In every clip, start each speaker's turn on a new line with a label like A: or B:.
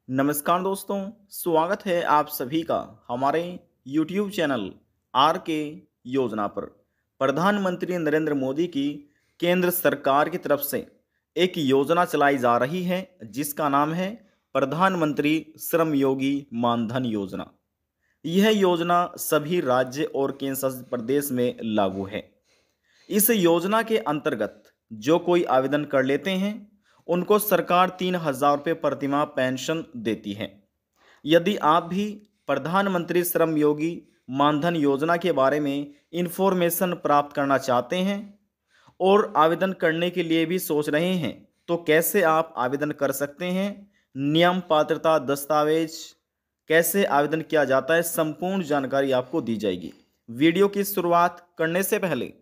A: नमस्कार दोस्तों, स्वागत है आप सभी का हमारे YouTube चैनल आर के योजना पर। प्रधानमंत्री नरेंद्र मोदी की केंद्र सरकार की तरफ से एक योजना चलाई जा रही है जिसका नाम है प्रधानमंत्री श्रम योगी मानधन योजना। यह योजना सभी राज्य और केंद्र शासित प्रदेश में लागू है। इस योजना के अंतर्गत जो कोई आवेदन कर लेते हैं उनको सरकार 3,000 रुपये प्रतिमाह पेंशन देती है। यदि आप भी प्रधानमंत्री श्रम योगी मानधन योजना के बारे में इंफॉर्मेशन प्राप्त करना चाहते हैं और आवेदन करने के लिए भी सोच रहे हैं तो कैसे आप आवेदन कर सकते हैं, नियम, पात्रता, दस्तावेज, कैसे आवेदन किया जाता है, संपूर्ण जानकारी आपको दी जाएगी। वीडियो की शुरुआत करने से पहले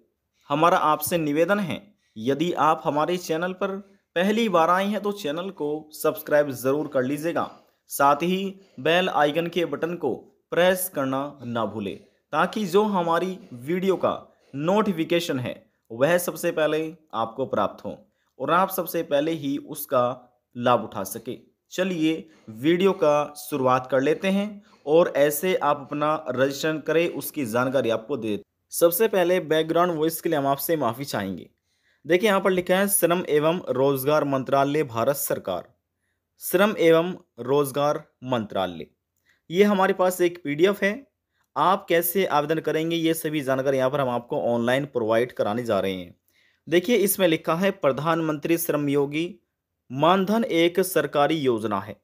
A: हमारा आपसे निवेदन है, यदि आप हमारे चैनल पर पहली बार आए हैं तो चैनल को सब्सक्राइब ज़रूर कर लीजिएगा। साथ ही बेल आइकन के बटन को प्रेस करना ना भूलें ताकि जो हमारी वीडियो का नोटिफिकेशन है वह सबसे पहले आपको प्राप्त हो और आप सबसे पहले ही उसका लाभ उठा सके। चलिए वीडियो का शुरुआत कर लेते हैं और ऐसे आप अपना रजिस्ट्रेशन करें, उसकी जानकारी आपको दे। सबसे पहले बैकग्राउंड वॉइस के लिए हम आपसे माफ़ी चाहेंगे। देखिए यहाँ पर लिखा है श्रम एवं रोजगार मंत्रालय, भारत सरकार। श्रम एवं रोजगार मंत्रालय, ये हमारे पास एक पीडीएफ है। आप कैसे आवेदन करेंगे ये सभी जानकारी यहाँ पर हम आपको ऑनलाइन प्रोवाइड कराने जा रहे हैं। देखिए इसमें लिखा है प्रधानमंत्री श्रम योगी मानधन एक सरकारी योजना है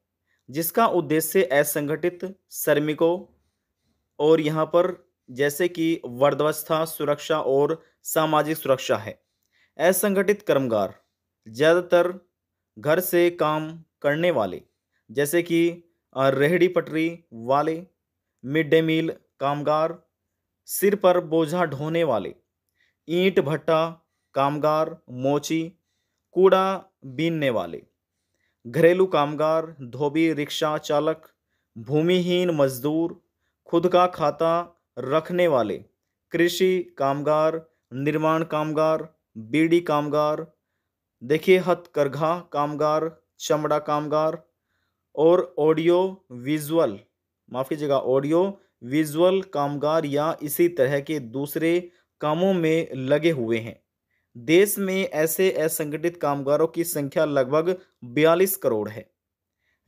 A: जिसका उद्देश्य असंगठित श्रमिकों और यहाँ पर जैसे कि वृद्धावस्था सुरक्षा और सामाजिक सुरक्षा है। असंगठित कामगार ज़्यादातर घर से काम करने वाले जैसे कि रेहड़ी पटरी वाले, मिड डे मील कामगार, सिर पर बोझा ढोने वाले, ईंट भट्टा कामगार, मोची, कूड़ा बीनने वाले, घरेलू कामगार, धोबी, रिक्शा चालक, भूमिहीन मजदूर, खुद का खाता रखने वाले, कृषि कामगार, निर्माण कामगार, बीड़ी कामगार, देखिए हथकरघा कामगार, चमड़ा कामगार और ऑडियो विजुअल, माफ़ कीजिएगा, ऑडियो विजुअल कामगार या इसी तरह के दूसरे कामों में लगे हुए हैं। देश में ऐसे असंगठित कामगारों की संख्या लगभग 42 करोड़ है।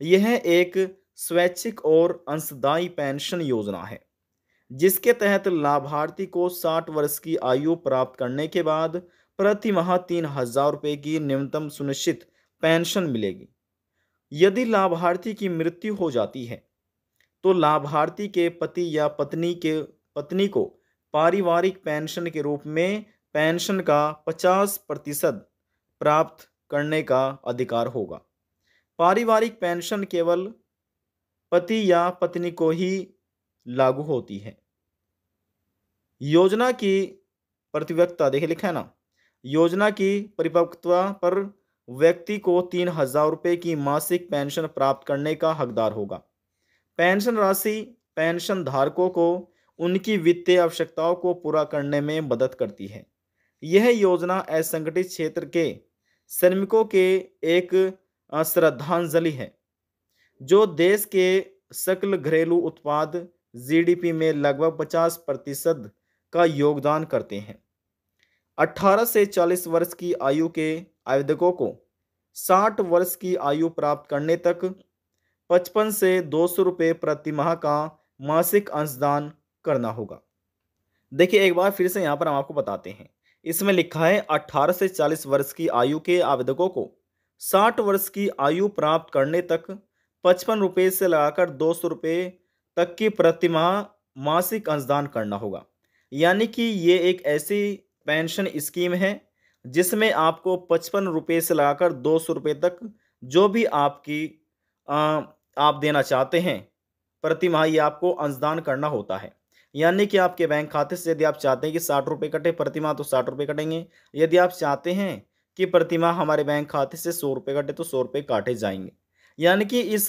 A: यह एक स्वैच्छिक और अंशदायी पेंशन योजना है जिसके तहत लाभार्थी को 60 वर्ष की आयु प्राप्त करने के बाद प्रति माह 3,000 रुपये की न्यूनतम सुनिश्चित पेंशन मिलेगी। यदि लाभार्थी की मृत्यु हो जाती है तो लाभार्थी के पति या पत्नी को पारिवारिक पेंशन के रूप में पेंशन का 50% प्राप्त करने का अधिकार होगा। पारिवारिक पेंशन केवल पति या पत्नी को ही लागू होती है। योजना की प्रतिवक्ता, देखिए लिखा है ना, योजना की परिपक्वता पर व्यक्ति को 3,000 रुपये की मासिक पेंशन प्राप्त करने का हकदार होगा। पेंशन राशि पेंशन धारकों को उनकी वित्तीय आवश्यकताओं को पूरा करने में मदद करती है। यह योजना असंगठित क्षेत्र के श्रमिकों के एक श्रद्धांजलि है जो देश के सकल घरेलू उत्पाद जीडीपी में लगभग 50% का योगदान करते हैं। 18 से 40 वर्ष की आयु के आवेदकों को 60 वर्ष की आयु प्राप्त करने तक 55 से 200 रुपये प्रति माह का मासिक अंशदान करना होगा। देखिए एक बार फिर से यहाँ पर हम आपको बताते हैं। इसमें लिखा है 18 से 40 वर्ष की आयु के आवेदकों को 60 वर्ष की आयु प्राप्त करने तक 55 रुपये से लगाकर 200 रुपये तक की प्रति माह मासिक अंशदान करना होगा। यानी कि ये एक ऐसी पेंशन स्कीम है जिसमें आपको 55 रुपये से लगाकर 200 रुपये तक जो भी आप देना चाहते हैं प्रति माह, ये आपको अंशदान करना होता है। यानी कि आपके बैंक खाते से यदि आप चाहते हैं कि 60 रुपये कटे प्रति माह तो 60 रुपये कटेंगे। यदि आप चाहते हैं कि प्रति माह हमारे बैंक खाते से 100 रुपये कटे तो 100 रुपये काटे जाएंगे। यानी कि इस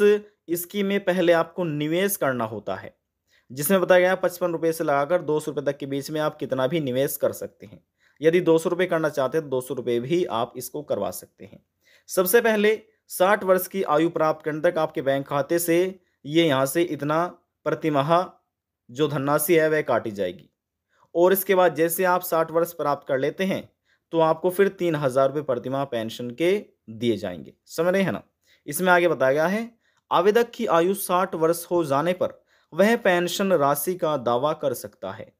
A: स्कीम में पहले आपको निवेश करना होता है जिसमें बताया गया 55 रुपये से लगाकर 200 रुपये तक के बीच में आप कितना भी निवेश कर सकते हैं। यदि 200 रुपये करना चाहते हैं तो 200 रुपये भी आप इसको करवा सकते हैं। सबसे पहले 60 वर्ष की आयु प्राप्त करने तक आपके बैंक खाते से ये यहाँ से इतना प्रतिमाह जो धनराशि है वह काटी जाएगी। और इसके बाद जैसे आप 60 वर्ष प्राप्त कर लेते हैं तो आपको फिर 3,000 रुपये प्रतिमाह पेंशन के दिए जाएंगे। समझ रहे हैं ना। इसमें आगे बताया गया है, आवेदक की आयु 60 वर्ष हो जाने पर वह पेंशन राशि का दावा कर सकता है।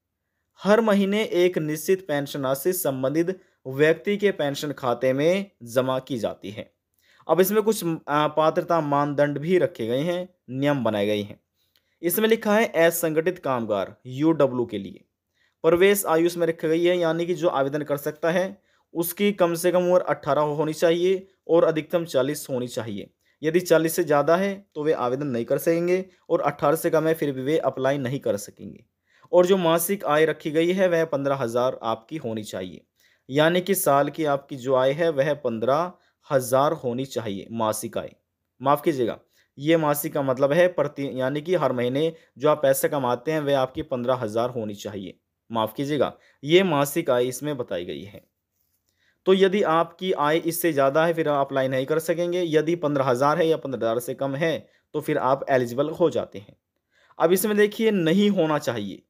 A: हर महीने एक निश्चित पेंशन राशि संबंधित व्यक्ति के पेंशन खाते में जमा की जाती है। अब इसमें कुछ पात्रता मानदंड भी रखे गए हैं, नियम बनाए गए हैं। इसमें लिखा है असंगठित कामगार यूडब्ल्यू के लिए प्रवेश आयु इसमें रखी गई है, यानी कि जो आवेदन कर सकता है उसकी कम से कम उम्र 18 होनी चाहिए और अधिकतम 40 होनी चाहिए। यदि 40 से ज़्यादा है तो वे आवेदन नहीं कर सकेंगे और 18 से कम है फिर भी वे अप्लाई नहीं कर सकेंगे। और जो मासिक आय रखी गई है वह 15,000 आपकी होनी चाहिए, यानी कि साल की आपकी जो आय है वह 15,000 होनी चाहिए मासिक आय। माफ़ कीजिएगा, ये मासिक का मतलब है प्रति, यानी कि हर महीने जो आप पैसे कमाते हैं वह आपकी 15,000 होनी चाहिए। माफ़ कीजिएगा, ये मासिक आय इसमें बताई गई है। तो यदि आपकी आय इससे ज़्यादा है फिर आप अप्लाई नहीं कर सकेंगे। यदि 15,000 है या 15,000 से कम है तो फिर आप एलिजिबल हो जाते हैं। अब इसमें देखिए नहीं होना चाहिए,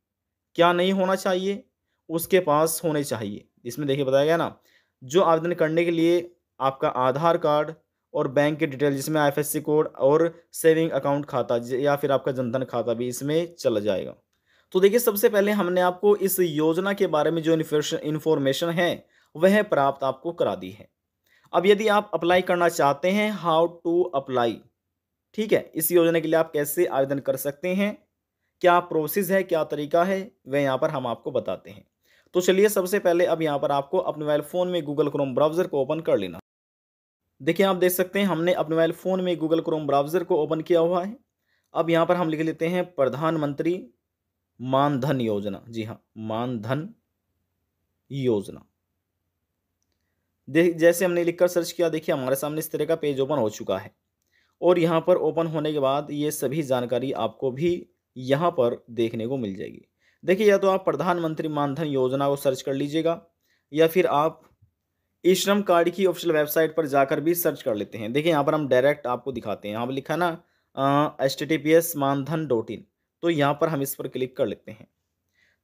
A: क्या नहीं होना चाहिए, उसके पास होने चाहिए। इसमें देखिए बताया गया ना, जो आवेदन करने के लिए आपका आधार कार्ड और बैंक की डिटेल जिसमें आईएफएससी कोड और सेविंग अकाउंट खाता या फिर आपका जनधन खाता भी इसमें चला जाएगा। तो देखिए सबसे पहले हमने आपको इस योजना के बारे में जो इन्फॉर्मेशन है वह प्राप्त आपको करा दी है। अब यदि आप अप्लाई करना चाहते हैं, हाउ टू अप्लाई, ठीक है, इस योजना के लिए आप कैसे आवेदन कर सकते हैं, क्या प्रोसेस है, क्या तरीका है, वह यहाँ पर हम आपको बताते हैं। तो चलिए सबसे पहले अब यहाँ पर आपको अपने मोबाइल फ़ोन में गूगल क्रोम ब्राउज़र को ओपन कर लेना। देखिए आप देख सकते हैं हमने अपने मोबाइल फ़ोन में गूगल क्रोम ब्राउज़र को ओपन किया हुआ है। अब यहाँ पर हम लिख लेते हैं प्रधानमंत्री मानधन योजना। जी हाँ, मानधन योजना। जैसे हमने लिखकर सर्च किया, देखिए हमारे सामने इस तरह का पेज ओपन हो चुका है। और यहाँ पर ओपन होने के बाद ये सभी जानकारी आपको भी यहाँ पर देखने को मिल जाएगी। देखिए या तो आप प्रधानमंत्री मानधन योजना को सर्च कर लीजिएगा या फिर आप ई श्रम कार्ड की ऑफिशियल वेबसाइट पर जाकर भी सर्च कर लेते हैं। देखिए यहाँ पर हम डायरेक्ट आपको दिखाते हैं, यहाँ पर लिखा ना https मानधन.in, तो यहाँ पर हम इस पर क्लिक कर लेते हैं।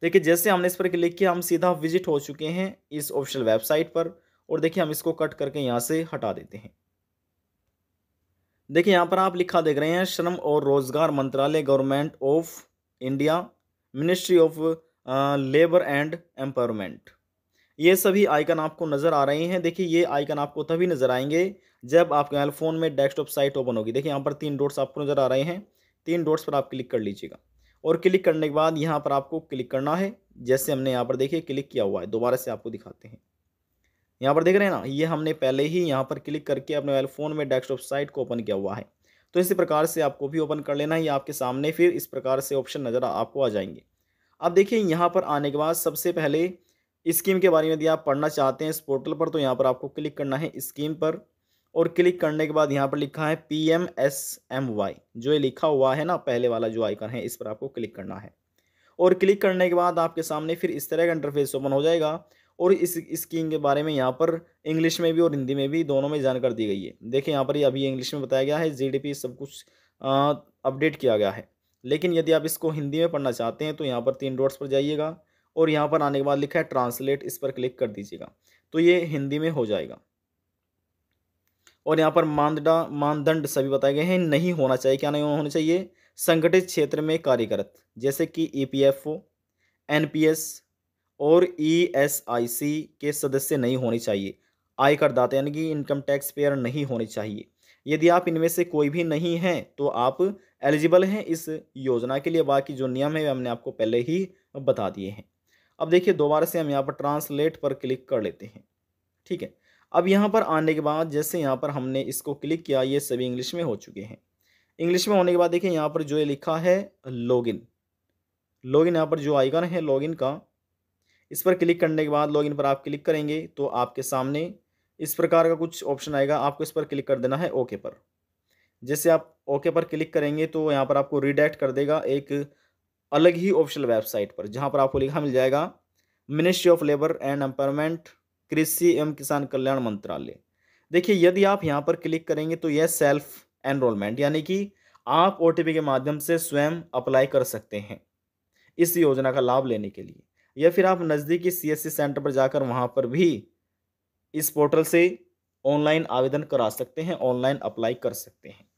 A: देखिए जैसे हमने इस पर क्लिक किया हम सीधा विजिट हो चुके हैं इस ऑफिशियल वेबसाइट पर। और देखिए हम इसको कट करके यहाँ से हटा देते हैं। देखिए यहाँ पर आप लिखा देख रहे हैं श्रम और रोजगार मंत्रालय, government of India, ministry of labour and empowerment. ये सभी आइकन आपको नज़र आ रहे हैं। देखिए ये आइकन आपको तभी नज़र आएंगे जब आपके मोबाइल फ़ोन में डेस्कटॉप साइट ओपन होगी। देखिए यहाँ पर 3 डॉट्स आपको नज़र आ रहे हैं, 3 डॉट्स पर आप क्लिक कर लीजिएगा। और क्लिक करने के बाद यहाँ पर आपको क्लिक करना है, जैसे हमने यहाँ पर देखिए क्लिक किया हुआ है। दोबारा से आपको दिखाते हैं, यहाँ पर देख रहे हैं ना, ये हमने पहले ही यहाँ पर क्लिक करके अपने मोबाइल फ़ोन में डेस्कटॉप साइट को ओपन किया हुआ है। तो इसी प्रकार से आपको भी ओपन कर लेना है। ये आपके सामने फिर इस प्रकार से ऑप्शन नज़र आपको आ जाएंगे। अब देखिए यहाँ पर आने के बाद सबसे पहले स्कीम के बारे में यदि आप पढ़ना चाहते हैं इस पोर्टल पर, तो यहाँ पर आपको क्लिक करना है स्कीम पर। और क्लिक करने के बाद यहाँ पर लिखा है PMSMY, जो ये लिखा हुआ है ना पहले वाला जो आइकन है, इस पर आपको क्लिक करना है। और क्लिक करने के बाद आपके सामने फिर इस तरह का इंटरफेस ओपन हो जाएगा। और इस स्कीम के बारे में यहाँ पर इंग्लिश में भी और हिंदी में भी दोनों में जानकारी दी गई है। देखिए यहाँ पर ये अभी इंग्लिश में बताया गया है, GDP सब कुछ अपडेट किया गया है। लेकिन यदि आप इसको हिंदी में पढ़ना चाहते हैं तो यहाँ पर 3 डॉट्स पर जाइएगा और यहाँ पर आने के बाद लिखा है ट्रांसलेट, इस पर क्लिक कर दीजिएगा तो ये हिंदी में हो जाएगा। और यहाँ पर मानदंड सभी बताए गए हैं। नहीं होना चाहिए, क्या नहीं होना चाहिए, संगठित क्षेत्र में कार्यरत जैसे कि EPFO, NPS और ESIC के सदस्य नहीं होने चाहिए। आयकर दाता यानी कि इनकम टैक्स पेयर नहीं होने चाहिए। यदि आप इनमें से कोई भी नहीं हैं तो आप एलिजिबल हैं इस योजना के लिए। बाकी जो नियम है हमने आपको पहले ही बता दिए हैं। अब देखिए दोबारा से हम यहाँ पर ट्रांसलेट पर क्लिक कर लेते हैं, ठीक है। अब यहाँ पर आने के बाद जैसे यहाँ पर हमने इसको क्लिक किया, ये सभी इंग्लिश में हो चुके हैं। इंग्लिश में होने के बाद देखिए यहाँ पर जो ये लिखा है लॉगिन, यहाँ पर जो आइकन है लॉगिन का, इस पर क्लिक करने के बाद लॉगिन पर आप क्लिक करेंगे तो आपके सामने इस प्रकार का कुछ ऑप्शन आएगा। आपको इस पर क्लिक कर देना है ओके पर। जैसे आप ओके पर क्लिक करेंगे तो यहाँ पर आपको रिडायरेक्ट कर देगा एक अलग ही ऑफिशियल वेबसाइट पर, जहाँ पर आपको लिखा मिल जाएगा ministry of labour and empowerment, कृषि एवं किसान कल्याण मंत्रालय। देखिए यदि आप यहाँ पर क्लिक करेंगे तो यह सेल्फ एनरोलमेंट यानी कि आप ओटीपी के माध्यम से स्वयं अप्लाई कर सकते हैं इस योजना का लाभ लेने के लिए, या फिर आप नज़दीकी सीएससी सेंटर पर जाकर वहाँ पर भी इस पोर्टल से ऑनलाइन आवेदन करा सकते हैं, ऑनलाइन अप्लाई कर सकते हैं।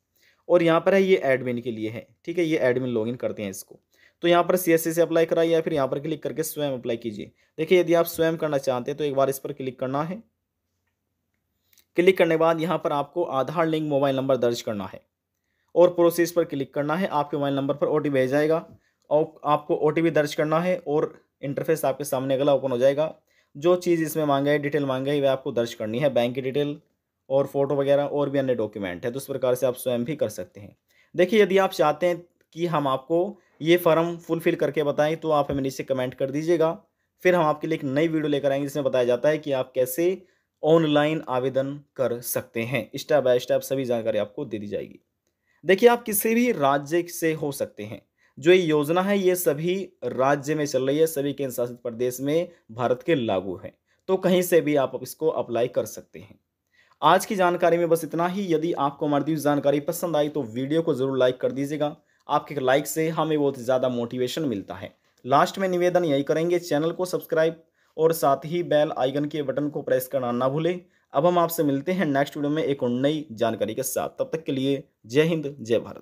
A: और यहाँ पर है ये एडमिन के लिए है, ठीक है, ये एडमिन लॉगिन करते हैं इसको। तो यहाँ पर सीएससी से अप्लाई कराइए या फिर यहाँ पर क्लिक करके स्वयं अप्लाई कीजिए। देखिए यदि आप स्वयं करना चाहते हैं तो एक बार इस पर क्लिक करना है। क्लिक करने के बाद यहाँ पर आपको आधार लिंक मोबाइल नंबर दर्ज करना है और प्रोसेस पर क्लिक करना है। आपके मोबाइल नंबर पर ओटीपी भेज जाएगा और आपको ओटीपी दर्ज करना है और इंटरफेस आपके सामने अगला ओपन हो जाएगा। जो चीज़ इसमें मांगा है, डिटेल मांगा है, वह आपको दर्ज करनी है, बैंक की डिटेल और फोटो वगैरह और भी अन्य डॉक्यूमेंट है। तो इस प्रकार से आप स्वयं भी कर सकते हैं। देखिए यदि आप चाहते हैं कि हम आपको ये फॉर्म फुलफिल करके बताएं तो आप हमें नीचे कमेंट कर दीजिएगा। फिर हम आपके लिए एक नई वीडियो लेकर आएंगे जिसमें बताया जाता है कि आप कैसे ऑनलाइन आवेदन कर सकते हैं। स्टेप बाय स्टेप सभी जानकारी आपको दे दी जाएगी। देखिए आप किसी भी राज्य से हो सकते हैं। जो ये योजना है ये सभी राज्य में चल रही है, सभी केंद्र शासित प्रदेश में भारत के लागू है। तो कहीं से भी आप इसको अप्लाई कर सकते हैं। आज की जानकारी में बस इतना ही। यदि आपको हमारी दी हुई जानकारी पसंद आई तो वीडियो को ज़रूर लाइक कर दीजिएगा। आपके लाइक से हमें बहुत ज़्यादा मोटिवेशन मिलता है। लास्ट में निवेदन यही करेंगे, चैनल को सब्सक्राइब और साथ ही बेल आइकन के बटन को प्रेस करना ना भूलें। अब हम आपसे मिलते हैं नेक्स्ट वीडियो में एक और नई जानकारी के साथ। तब तक के लिए जय हिंद, जय भारत।